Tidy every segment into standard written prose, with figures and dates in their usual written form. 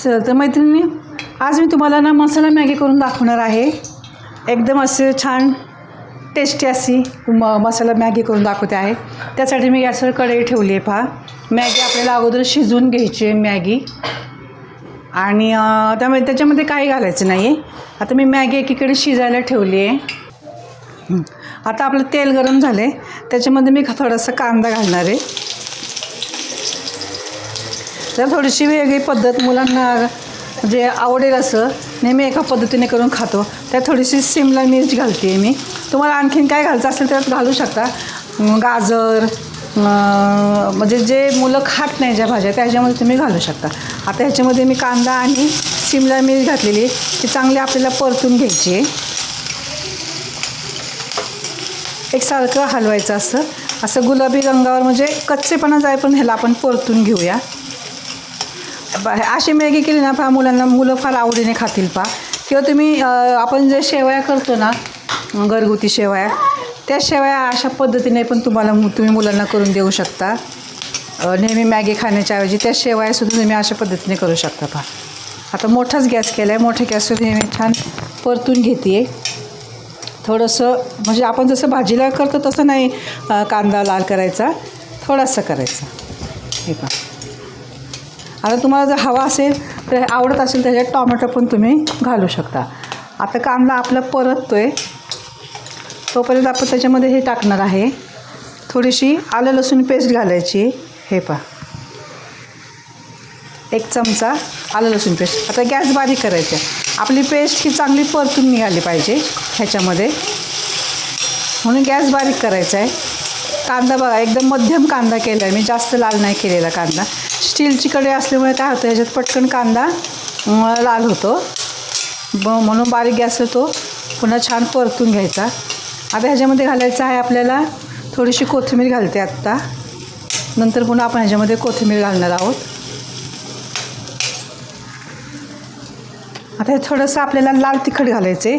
तर मैत्रिणी, आज मी तुम्हाला ना मसाला मॅगी करून दाखवणार आहे। एकदम असे छान टेस्टी अशी मसाला मॅगी करून दाखवते आहे। त्यासाठी मी गॅसवर कढई ठेवली आहे। पहा, मॅगी आपल्याला अगोदर शिजवून घ्यायची आहे मॅगी, आणि त्यामुळे त्याच्यामध्ये काही घालायचं नाही आहे। आता मी मॅगी एकीकडे शिजायला ठेवली आहे। आता आपलं तेल गरम झालं आहे, त्याच्यामध्ये मी थोडासा कांदा घालणार आहे। तर थोडीशी वेगळी पद्धत मुलांना म्हणजे आवडेल असं, नेहमी एका पद्धतीने करून खातो, त्यात थोडीशी शिमला मिरची घालते आहे मी। तुम्हाला आणखीन काय घालायचं असेल त्यात घालू शकता, गाजर, म्हणजे जे मुलं खात नाही ज्या भाज्या त्याच्यामध्ये तुम्ही घालू शकता। आता ह्याच्यामध्ये मी कांदा आणि शिमला मिरची घातलेली, ती चांगली आपल्याला परतून घ्यायची आहे। एकसारखं हलवायचं असं गुलाबी रंगावर, म्हणजे कच्चेपणा जाईपर्यंत ह्याला आपण परतून घेऊया। अशी मॅगी केली ना पहा, मुलं फार आवडीने खातील पहा। किंवा तुम्ही आपण जे शेवया करतो ना, घरगुती शेवया, त्या शेवया अशा पद्धतीने पण तुम्ही मुलांना करून देऊ शकता। नेहमी मॅगी खाण्याच्या ऐवजी त्या शेवयासुद्धा तुम्ही अशा पद्धतीने करू शकता पहा। आता मोठाच गॅस केला आहे, मोठ्या गॅसवर मी छान परतून घेते आहे। थोडंसं म्हणजे आपण जसं भाजीला करतो तसं नाही कांदा लाल करायचा, थोडासा करायचा। हे पहा, आता तुम्हाला जर हवा असेल तर आवडत असेल त्याच्यात टोमॅटो पण तुम्ही घालू शकता। आता कांदा आपला परततो आहे, तोपर्यंत आपण त्याच्यामध्ये हे टाकणार आहे, थोडीशी आलं लसूण पेस्ट घालायची। हे पहा, 1 चमचा आलं लसूण पेस्ट। आता गॅस बारीक करायचा, आपली पेस्ट ही चांगली परतून निघाली पाहिजे ह्याच्यामध्ये, म्हणून गॅस बारीक करायचा आहे। कांदा बघा, एकदम मध्यम कांदा केला आहे मी, जास्त लाल नाही केलेला कांदा। स्टीलची कढई असल्यामुळे काय होतं, ह्याच्यात पटकन कांदा लाल होतो, म्हणून बारीक गॅसवर तो पुन्हा छान परतून घ्यायचा। आता ह्याच्यामध्ये घालायचं आहे आपल्याला थोडीशी कोथिंबीर घालते आत्ता, नंतर पुन्हा आपण ह्याच्यामध्ये कोथिंबीर घालणार आहोत। आता हे थोडंसं आपल्याला लाल तिखट घालायचं आहे,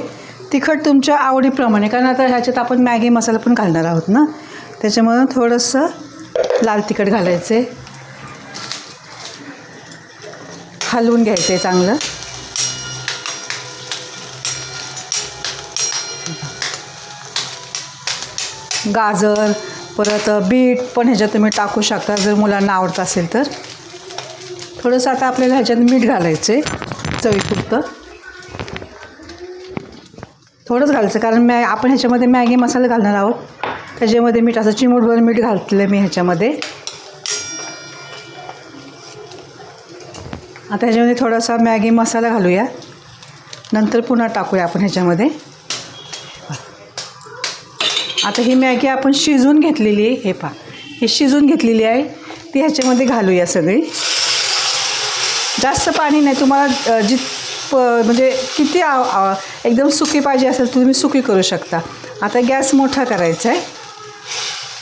तिखट तुमच्या आवडीप्रमाणे, कारण आता ह्याच्यात आपण मॅगी मसाला पण घालणार आहोत ना, त्याच्यामुळं थोडंसं लाल तिखट घालायचं आहे। हलवून घ्यायचं आहे चांगलं। गाजर परत बीट पण ह्याच्यात तुम्ही टाकू शकता जर मुलांना आवडत असेल तर। थोडंसं आता आपल्याला ह्याच्यात मीठ घालायचं आहे चवीपुरतं, थोडंच घालायचं, कारण आपण ह्याच्यामध्ये मॅगी मसाला घालणार आहोत, त्याच्यामध्ये मीठ असं चिमूटभर मीठ घातलं मी ह्याच्यामध्ये। आता ह्याच्यामध्ये थोडासा मॅगी मसाला घालूया, नंतर पुन्हा टाकूया आपण ह्याच्यामध्ये। आता ही मॅगी आपण शिजवून घेतलेली आहे, हे पहा, ही शिजवून घेतलेली आहे, ती ह्याच्यामध्ये घालूया सगळी। जास्त पाणी नाही, तुम्हाला म्हणजे किती एकदम सुकी पाहिजे असेल तर तुम्ही सुकी करू शकता। आता गॅस मोठा करायचा आहे,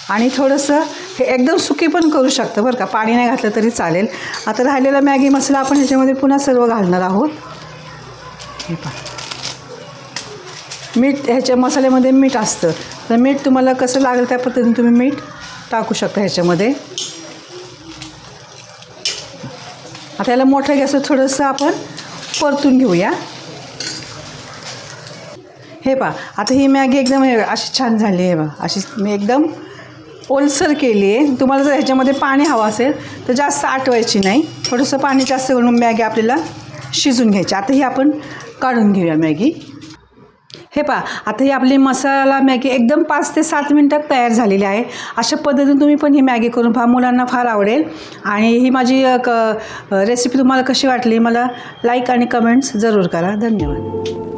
आणि थोडंसं हे एकदम सुकी पण करू शकतं बरं का, पाणी नाही घातलं तरी चालेल। आता राहिलेला मॅगी मसाला आपण ह्याच्यामध्ये पुन्हा सर्व घालणार आहोत। हे पहा, मीठ ह्याच्या मसाल्यामध्ये मीठ असतं, तर मीठ तुम्हाला कसं लागेल त्या पद्धतीने तुम्ही मीठ टाकू शकता ह्याच्यामध्ये। आता याला मोठ्या गॅसवर थोडंसं आपण परतून घेऊया। हे पहा, आता ही मॅगी एकदम अशी छान झाली आहे बघा, अशी मी एकदम ओलसर केली आहे। तुम्हाला जर ह्याच्यामध्ये पाणी हवं असेल तर जास्त आटवायची नाही, थोडंसं पाणी जास्त घालून मॅगी आपल्याला शिजून घ्यायची। आता ही आपण काढून घेऊया मॅगी। हे पहा, आता ही आपली मसाला मॅगी एकदम 5 ते 7 मिनटात तयार झालेली आहे। अशा पद्धतीने तुम्ही पण ही मॅगी करून पहा, मुलांना फार आवडेल। आणि ही माझी रेसिपी तुम्हाला कशी वाटली मला लाईक आणि कमेंट्स जरूर करा। धन्यवाद।